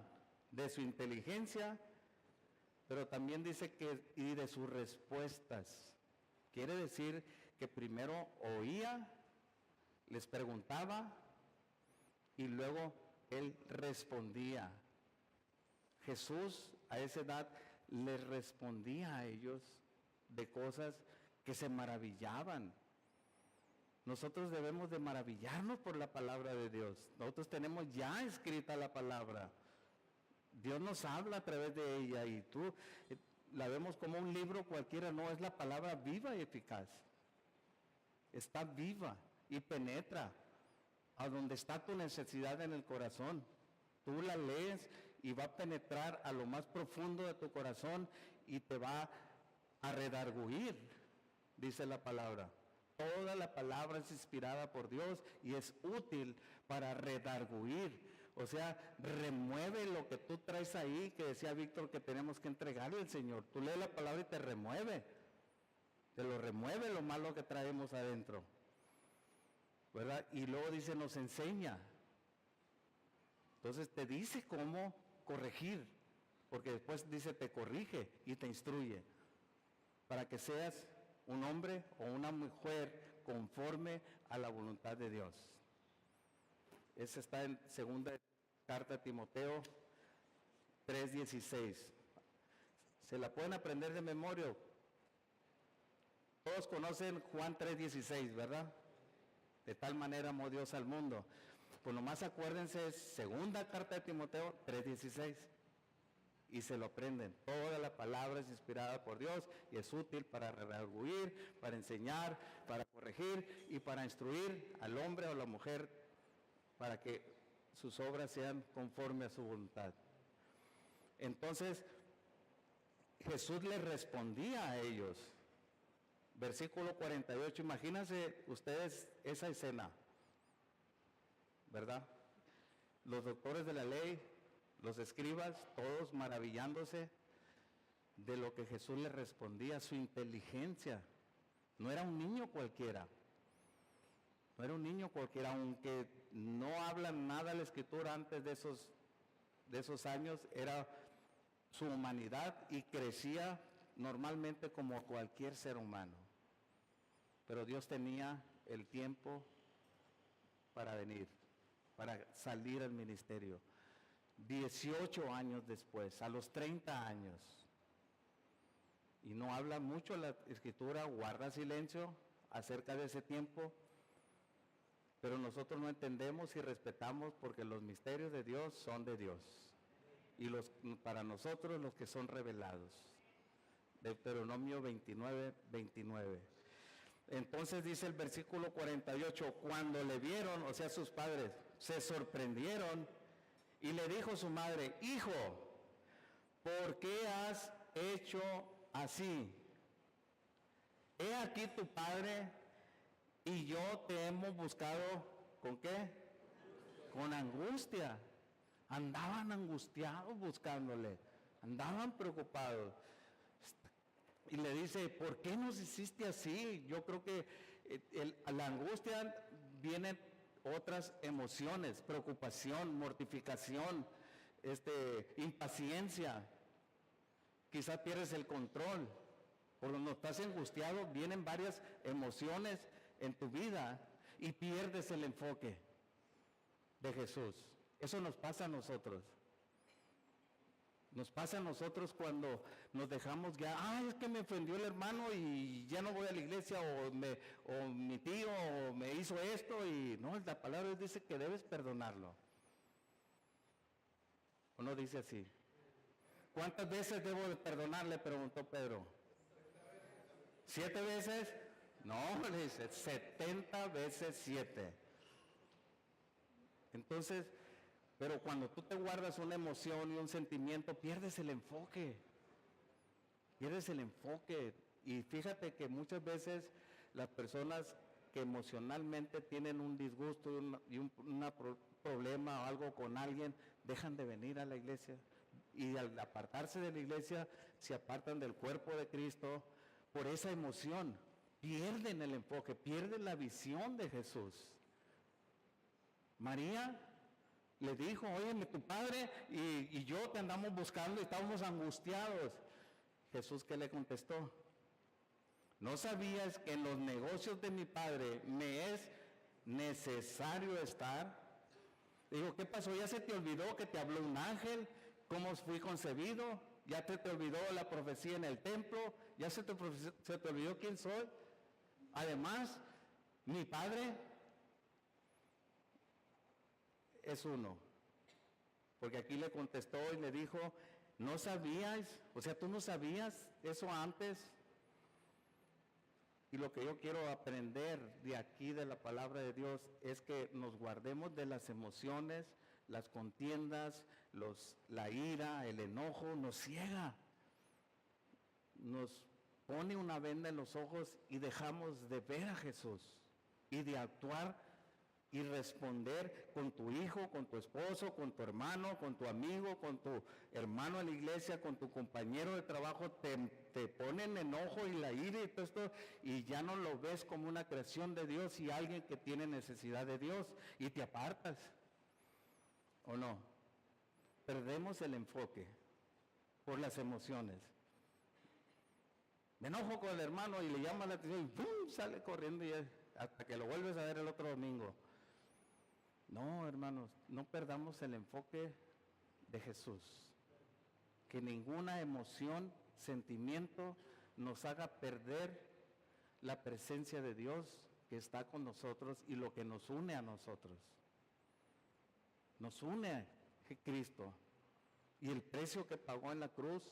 de su inteligencia, pero también dice que y de sus respuestas. Quiere decir que primero oía, les preguntaba y luego él respondía. Jesús a esa edad les respondía a ellos de cosas que se maravillaban. Nosotros debemos de maravillarnos por la palabra de Dios. Nosotros tenemos ya escrita la palabra. Dios nos habla a través de ella y tú la vemos como un libro cualquiera, no, es la palabra viva y eficaz. Está viva y penetra a donde está tu necesidad en el corazón. Tú la lees y va a penetrar a lo más profundo de tu corazón y te va a redarguir, dice la palabra. Toda la palabra es inspirada por Dios y es útil para redarguir. O sea, remueve lo que tú traes ahí, que decía Víctor que tenemos que entregarle al Señor. Tú lees la palabra y te remueve. Te lo remueve lo malo que traemos adentro. ¿Verdad? Y luego dice, nos enseña. Entonces te dice cómo corregir. Porque después dice, te corrige y te instruye. Para que seas un hombre o una mujer conforme a la voluntad de Dios. Esa está en segunda carta a Timoteo 3:16. ¿Se la pueden aprender de memoria? Todos conocen Juan 3:16, ¿verdad? De tal manera amó Dios al mundo. Pues nomás acuérdense, segunda carta de Timoteo 3:16. Y se lo aprenden. Toda la palabra es inspirada por Dios y es útil para redarguir, para enseñar, para corregir y para instruir al hombre o a la mujer para que sus obras sean conforme a su voluntad. Entonces, Jesús les respondía a ellos. Versículo 48, imagínense ustedes esa escena, ¿verdad? Los doctores de la ley, los escribas, todos maravillándose de lo que Jesús les respondía, su inteligencia. No era un niño cualquiera. No era un niño cualquiera, aunque no habla nada la Escritura antes de esos años, era su humanidad y crecía normalmente como cualquier ser humano. pero Dios tenía el tiempo para venir, para salir al ministerio. 18 años después, a los 30 años. Y no habla mucho la Escritura, guarda silencio acerca de ese tiempo, pero nosotros no entendemos y respetamos porque los misterios de Dios son de Dios. Y para nosotros los que son revelados. Deuteronomio 29, 29. Entonces dice el versículo 48, cuando le vieron, o sea sus padres, se sorprendieron y le dijo su madre, hijo, ¿por qué has hecho así? He aquí tu padre y yo te hemos buscado, ¿con qué? Con angustia. Andaban angustiados buscándole, andaban preocupados. Y le dice, ¿por qué nos hiciste así? Yo creo que la angustia vienen otras emociones, preocupación, mortificación, impaciencia. Quizás pierdes el control. Por cuando estás angustiado, vienen varias emociones en tu vida y pierdes el enfoque de Jesús. Eso nos pasa a nosotros. Nos pasa a nosotros cuando nos dejamos ya, es que me ofendió el hermano y ya no voy a la iglesia, o mi tío me hizo esto, y no, la palabra dice que debes perdonarlo. ¿O no dice así? ¿Cuántas veces debo de perdonarle? Preguntó Pedro. ¿7 veces? No, le dice, 70 veces 7. Entonces, pero cuando tú te guardas una emoción y un sentimiento, pierdes el enfoque. Pierdes el enfoque. Y fíjate que muchas veces las personas que emocionalmente tienen un disgusto y un problema o algo con alguien, dejan de venir a la iglesia. Y al apartarse de la iglesia, se apartan del cuerpo de Cristo por esa emoción. Pierden el enfoque, pierden la visión de Jesús. María le dijo, óyeme, tu padre y yo te andamos buscando y estábamos angustiados. Jesús, ¿qué le contestó? ¿No sabías que en los negocios de mi padre me es necesario estar? Digo, ¿qué pasó? ¿Ya se te olvidó que te habló un ángel? ¿Cómo fui concebido? ¿Ya te olvidó la profecía en el templo? ¿Ya se te olvidó quién soy? Además, mi padre es uno. Porque aquí le contestó y le dijo, ¿no sabías? O sea, ¿tú no sabías eso antes? Y lo que yo quiero aprender de aquí de la palabra de Dios es que nos guardemos de las emociones, las contiendas, la ira, el enojo, nos ciega. Nos pone una venda en los ojos y dejamos de ver a Jesús y de actuar y responder con tu hijo, con tu esposo, con tu hermano, con tu amigo, con tu hermano en la iglesia, con tu compañero de trabajo, te ponen enojo y la ira y todo esto, y ya no lo ves como una creación de Dios y alguien que tiene necesidad de Dios, y te apartas, ¿o no? Perdemos el enfoque por las emociones. Me enojo con el hermano y le llama la atención y ¡pum! Sale corriendo y hasta que lo vuelves a ver el otro domingo. No, hermanos, no perdamos el enfoque de Jesús. Que ninguna emoción, sentimiento nos haga perder la presencia de Dios que está con nosotros y lo que nos une a nosotros. Nos une a Cristo. Y el precio que pagó en la cruz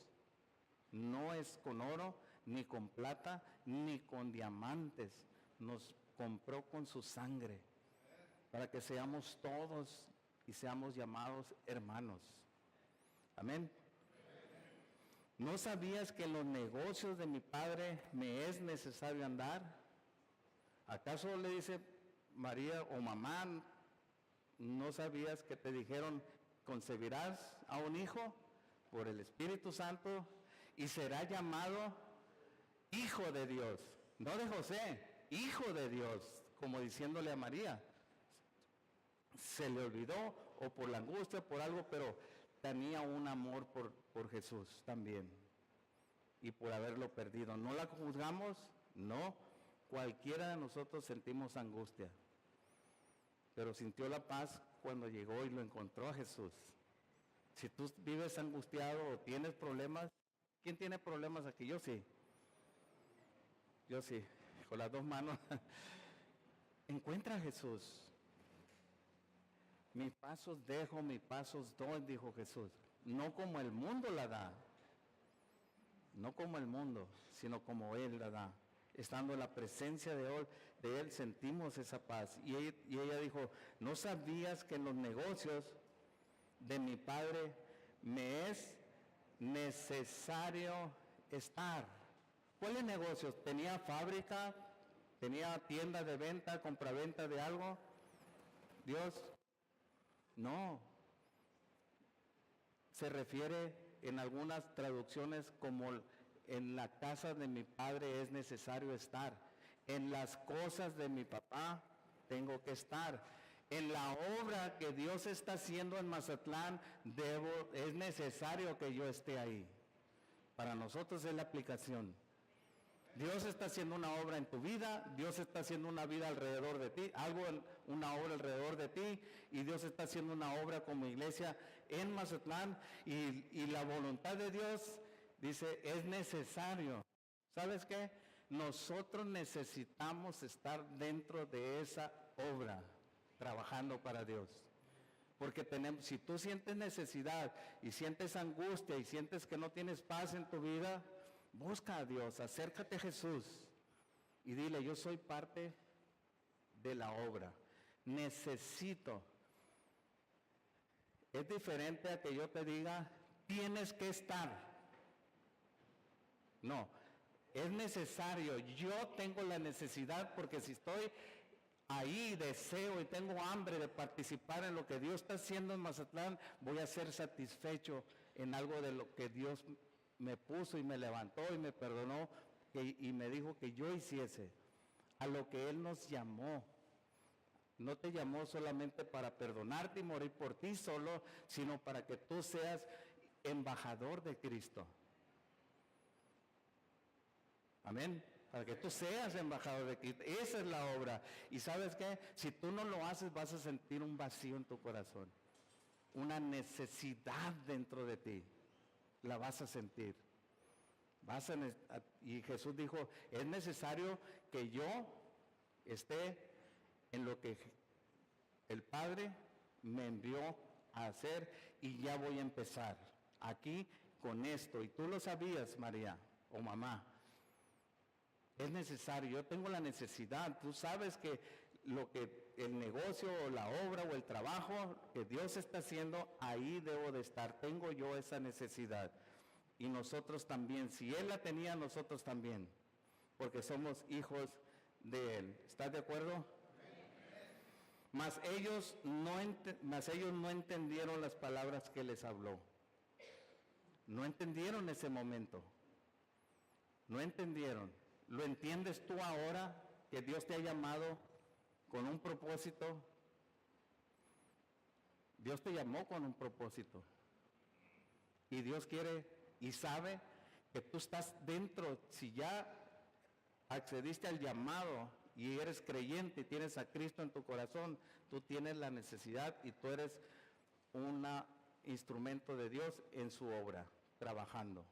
no es con oro, ni con plata, ni con diamantes. Nos compró con su sangre, para que seamos todos y seamos llamados hermanos. Amén. ¿No sabías que en los negocios de mi padre me es necesario andar? ¿Acaso le dice María o mamá, no sabías que te dijeron concebirás a un hijo por el Espíritu Santo y será llamado Hijo de Dios? No de José, Hijo de Dios, como diciéndole a María. Se le olvidó o por la angustia, por algo, pero tenía un amor por Jesús también y por haberlo perdido. ¿No la juzgamos? No, Cualquiera de nosotros sentimos angustia, pero sintió la paz cuando llegó y lo encontró a Jesús. Si tú vives angustiado o tienes problemas, ¿quién tiene problemas aquí? Yo sí. Yo sí, con las dos manos. Encuentra a Jesús. Mis pasos dejo, mis pasos doy, dijo Jesús. No como el mundo la da. No como el mundo, sino como Él la da. Estando en la presencia de Él sentimos esa paz. Y ella dijo, ¿no sabías que en los negocios de mi Padre me es necesario estar? ¿Cuáles negocios? ¿Tenía fábrica? ¿Tenía tienda de venta, compraventa de algo? Dios, no. Se refiere en algunas traducciones como en la casa de mi Padre es necesario estar. En las cosas de mi papá tengo que estar. En la obra que Dios está haciendo en Mazatlán es necesario que yo esté ahí. Para nosotros es la aplicación. Dios está haciendo una obra en tu vida, Dios está haciendo una vida alrededor de ti, una obra alrededor de ti, y Dios está haciendo una obra como iglesia en Mazatlán, y la voluntad de Dios dice, es necesario. ¿Sabes qué? Nosotros necesitamos estar dentro de esa obra, trabajando para Dios. Porque si tú sientes necesidad y sientes angustia y sientes que no tienes paz en tu vida, busca a Dios, acércate a Jesús y dile, yo soy parte de la obra. Necesito. Es diferente a que yo te diga, tienes que estar. No, es necesario. Yo tengo la necesidad porque si estoy ahí, deseo y tengo hambre de participar en lo que Dios está haciendo en Mazatlán, voy a ser satisfecho en algo de lo que Dios me puso y me levantó y me perdonó y me dijo que yo hiciese a lo que Él nos llamó. No te llamó solamente para perdonarte y morir por ti solo, sino para que tú seas embajador de Cristo. Amén. Para que tú seas embajador de Cristo. Esa es la obra. Y ¿sabes qué? Si tú no lo haces, vas a sentir un vacío en tu corazón. Una necesidad dentro de ti. La vas a sentir. Y Jesús dijo, es necesario que yo esté en lo que el Padre me envió a hacer y ya voy a empezar aquí con esto. Y tú lo sabías, María o mamá. Es necesario, yo tengo la necesidad. Tú sabes que lo que el negocio o la obra o el trabajo que Dios está haciendo, ahí debo de estar. Tengo yo esa necesidad. Y nosotros también, si Él la tenía, nosotros también, porque somos hijos de Él. ¿Estás de acuerdo? Mas ellos no entendieron las palabras que les habló. No entendieron ese momento. No entendieron. ¿Lo entiendes tú ahora que Dios te ha llamado con un propósito? Dios te llamó con un propósito. Y Dios quiere y sabe que tú estás dentro. Si ya accediste al llamado y eres creyente y tienes a Cristo en tu corazón, tú tienes la necesidad y tú eres un instrumento de Dios en su obra, trabajando.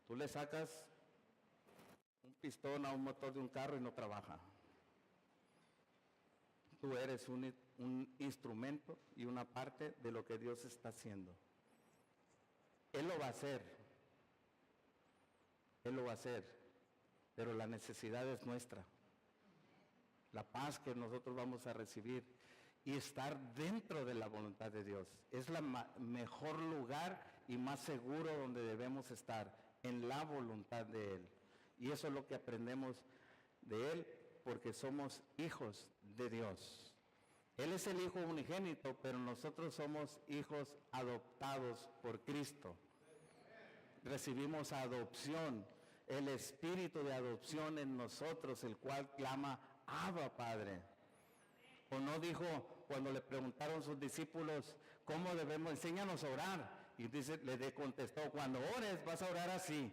Tú le sacas un pistón a un motor de un carro y no trabaja. Tú eres un instrumento y una parte de lo que Dios está haciendo. Él lo va a hacer. Él lo va a hacer. Pero la necesidad es nuestra. La paz que nosotros vamos a recibir y estar dentro de la voluntad de Dios. Es el mejor lugar y más seguro donde debemos estar, en la voluntad de Él. Y eso es lo que aprendemos de Él, porque somos hijos de Dios. Él es el Hijo unigénito, pero nosotros somos hijos adoptados por Cristo. Recibimos adopción, el espíritu de adopción en nosotros, el cual clama, Abba, Padre. ¿O no dijo cuando le preguntaron sus discípulos, cómo debemos, enséñanos a orar? Y le contestó, cuando ores vas a orar así,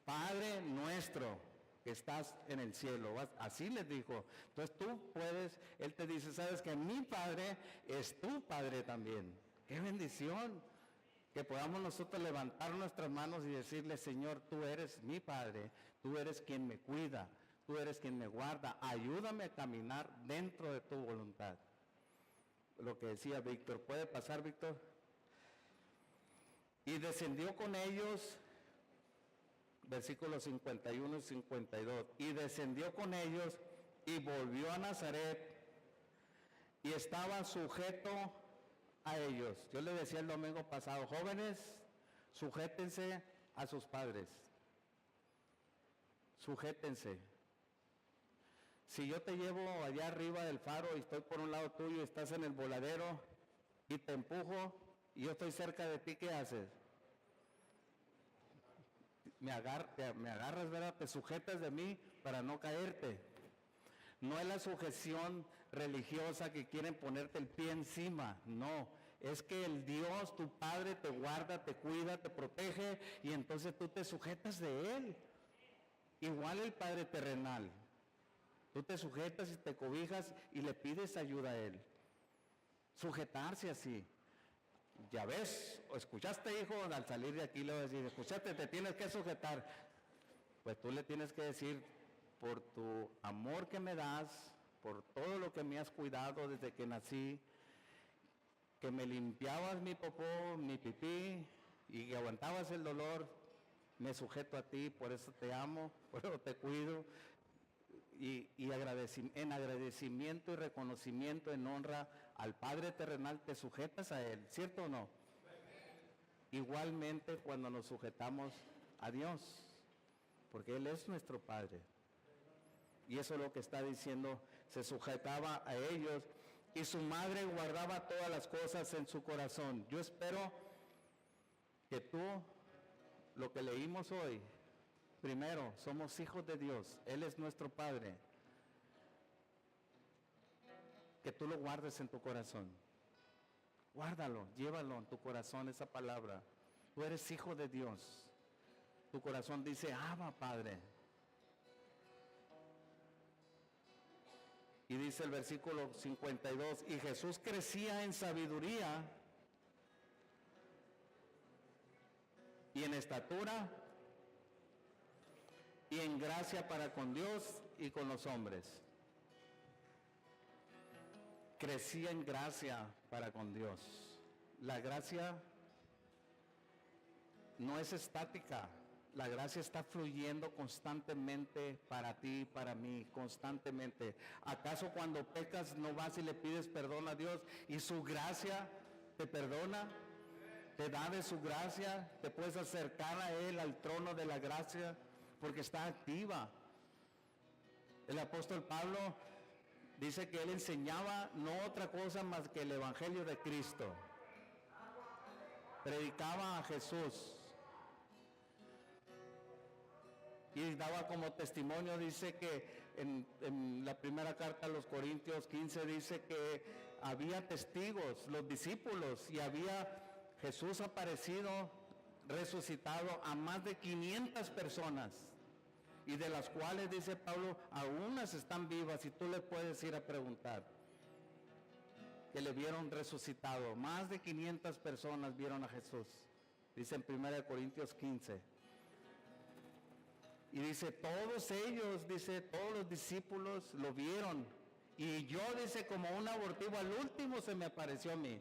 Padre nuestro. que estás en el cielo. Así les dijo. Entonces tú puedes, Él te dice, sabes que mi Padre es tu Padre también. ¡Qué bendición! Que podamos nosotros levantar nuestras manos y decirle, Señor, tú eres mi Padre, tú eres quien me cuida, tú eres quien me guarda, ayúdame a caminar dentro de tu voluntad. Lo que decía Víctor, ¿puede pasar, Víctor? Y descendió con ellos, versículos 51 y 52, y descendió con ellos y volvió a Nazaret y estaba sujeto a ellos. Yo les decía el domingo pasado, jóvenes, sujétense a sus padres. Sujétense. Si yo te llevo allá arriba del faro y estoy por un lado tuyo y estás en el voladero y te empujo y yo estoy cerca de ti, ¿qué haces? Me agarras, ¿verdad? Te sujetas de mí para no caerte. No es la sujeción religiosa que quieren ponerte el pie encima, no. Es que el Dios, tu Padre, te guarda, te cuida, te protege y entonces tú te sujetas de Él. Igual el Padre terrenal. Tú te sujetas y te cobijas y le pides ayuda a Él. Sujetarse así. Ya ves, o escuchaste, hijo, al salir de aquí le voy a decir, escuchaste, te tienes que sujetar. Pues tú le tienes que decir, por tu amor que me das, por todo lo que me has cuidado desde que nací, que me limpiabas mi popó, mi pipí, y que aguantabas el dolor, me sujeto a ti, por eso te amo, por eso te cuido, y en agradecimiento y reconocimiento, en honra al Padre terrenal, te sujetas a Él, ¿cierto o no? Igualmente cuando nos sujetamos a Dios, porque Él es nuestro Padre. Y eso es lo que está diciendo, se sujetaba a ellos y su madre guardaba todas las cosas en su corazón. Yo espero que tú, lo que leímos hoy, primero, somos hijos de Dios, Él es nuestro Padre, que tú lo guardes en tu corazón. Guárdalo, llévalo en tu corazón esa palabra. Tú eres hijo de Dios. Tu corazón dice, Abba, Padre. Y dice el versículo 52, y Jesús crecía en sabiduría y en estatura y en gracia para con Dios y con los hombres. Crecía en gracia para con Dios. La gracia no es estática. La gracia está fluyendo constantemente para ti y para mí, constantemente. ¿Acaso cuando pecas no vas y le pides perdón a Dios y su gracia te perdona? Te da de su gracia, te puedes acercar a Él, al trono de la gracia, porque está activa. El apóstol Pablo dice que él enseñaba no otra cosa más que el Evangelio de Cristo. Predicaba a Jesús. Y daba como testimonio, dice que en la primera carta a los Corintios 15 dice que había testigos, los discípulos, y había Jesús aparecido, resucitado a más de 500 personas. Y de las cuales, dice Pablo, algunas están vivas y tú le puedes ir a preguntar. Que le vieron resucitado. Más de 500 personas vieron a Jesús. Dice en 1 Corintios 15. Y dice, todos ellos, dice, todos los discípulos lo vieron. Y yo, dice, como un abortivo, al último se me apareció a mí.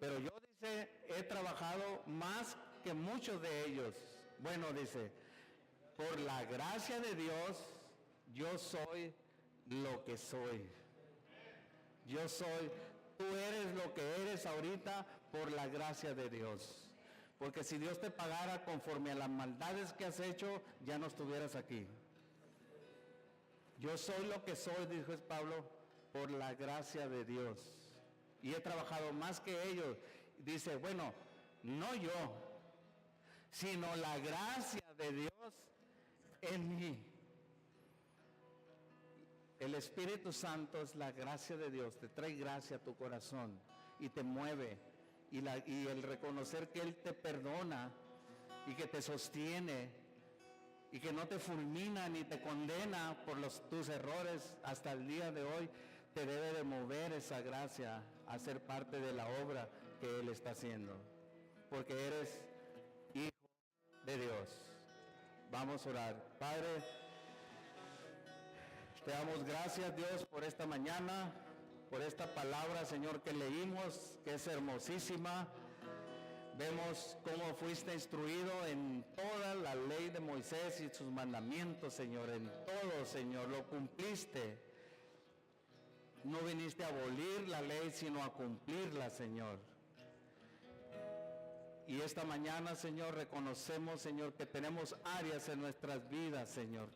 Pero yo, dice, he trabajado más que muchos de ellos. Bueno, dice, por la gracia de Dios, yo soy lo que soy. Yo soy, tú eres lo que eres ahorita por la gracia de Dios. Porque si Dios te pagara conforme a las maldades que has hecho, ya no estuvieras aquí. Yo soy lo que soy, dijo Pablo, por la gracia de Dios. Y he trabajado más que ellos. Dice, bueno, no yo, sino la gracia de Dios en mí. El Espíritu Santo es la gracia de Dios, te trae gracia a tu corazón y te mueve. Y el reconocer que Él te perdona y que te sostiene y que no te fulmina ni te condena por tus errores hasta el día de hoy, te debe de mover esa gracia a ser parte de la obra que Él está haciendo, porque eres hijo de Dios. Vamos a orar. Padre, te damos gracias, Dios, por esta mañana, por esta palabra, Señor, que leímos, que es hermosísima. Vemos cómo fuiste instruido en toda la ley de Moisés y sus mandamientos, Señor, en todo, Señor, lo cumpliste. No viniste a abolir la ley, sino a cumplirla, Señor. Y esta mañana, Señor, reconocemos, Señor, que tenemos áreas en nuestras vidas, Señor,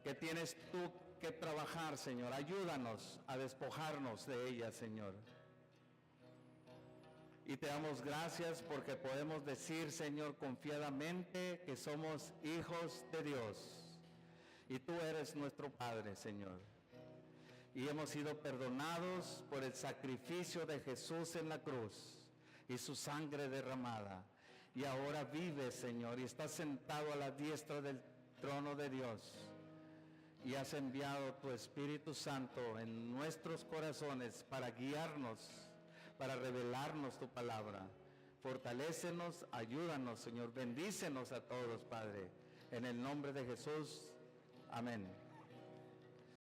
que tienes tú que trabajar, Señor. Ayúdanos a despojarnos de ellas, Señor. Y te damos gracias porque podemos decir, Señor, confiadamente que somos hijos de Dios. Y tú eres nuestro Padre, Señor. Y hemos sido perdonados por el sacrificio de Jesús en la cruz y su sangre derramada. Y ahora vives, Señor, y estás sentado a la diestra del trono de Dios. Y has enviado tu Espíritu Santo en nuestros corazones para guiarnos, para revelarnos tu palabra. Fortalécenos, ayúdanos, Señor. Bendícenos a todos, Padre. En el nombre de Jesús. Amén.